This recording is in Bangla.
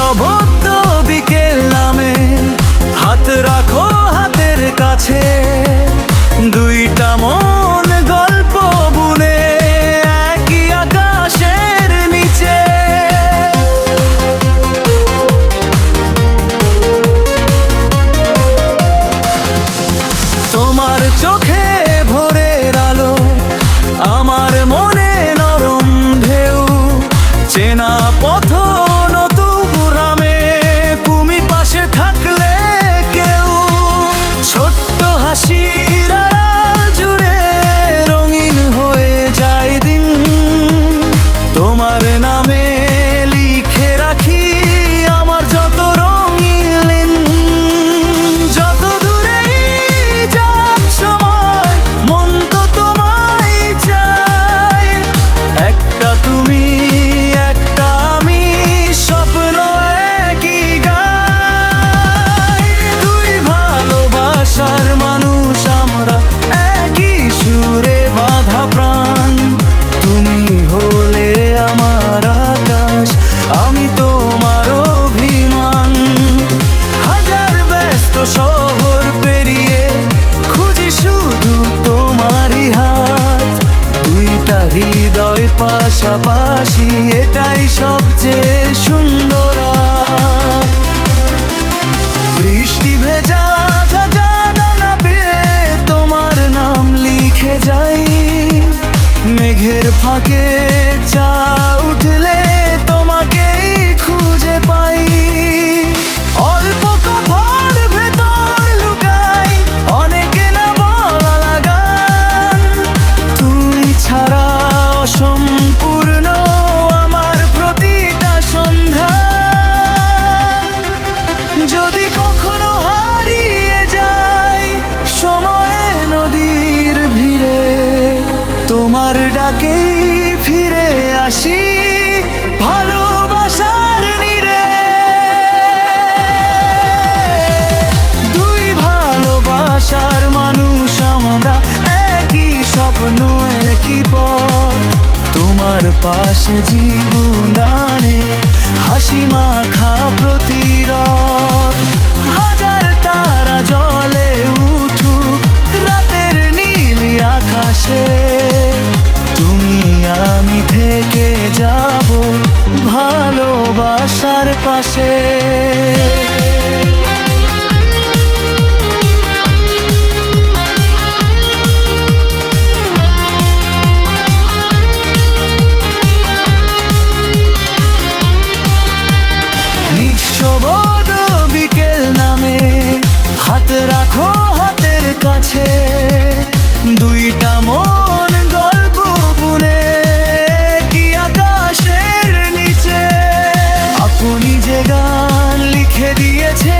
নিঃশব্দ বিকেল নামে হাত রাখো হাতের কাছে, দুইটা মন গল্প বুনে একই আকাশের নিচে। তোমার চোখে ভোরের আলো, আমার মনে নরম ঢেউ, চেনা পথ নতুন গ্রামে তুমি পাশে থাকলে কেউ। ছোট্ট হাসির আড়াল জুড়ে রঙিন হয়ে যায় দিন, তোমার নামে লিখে রাখি আমার যত রঙিন। যত দূরেই যাক সময় মন তো তোমায় চাই, একটা তুমি একটা আমি, স্বপ্ন একই গাই। দুই ভালোবাসার মানুষ আমরা, একই সুরে বাঁধা প্রাণ। তুমি হলে আমার আকাশ, আমি তোমার অভিমান। হাজার ব্যস্ত শহর পেরিয়ে খুঁজি শুধু তোমারই হাত, দুইটা হৃদয় পাশাপাশি, এটাই সবচেয়ে সুন্দর রাত। বৃষ্টি ভেজা জানালা পেয়ে তোমার নাম লিখে যাই, মেঘের ফাঁকে চা উঠলে তোমাকেই খুঁজে পাই। অল্প কথার ভেতর লুকাই অনেকে না বলা লাগান, তুই ছাড়া অসম্পূর্ণ আমার প্রতিটা সন্ধ্যা। যদি কখনো হারিয়ে যাই সময়ে নদীর ভিড়ে, তোমার ডাকেই ফিরে আসি ভালোবাসার নীড়ে। দুই ভালোবাসার মানুষ আমরা, একই স্বপ্ন একই পথ, তোমার পাশে জীবনে হাসি মাখা প্রতিরোধ। হাজার তারা জলে উঠুক রাতের নীল আকাশে, তুমি আমি থেকে যাব ভালোবাসার পাশে। নিঃশব্দ বিকেল নামে হাত রাখো হাতের কাছে, দুইটা মন গল্প বুনে কি আকাশের নিচে। আপনি যে গান লিখে দিয়েছে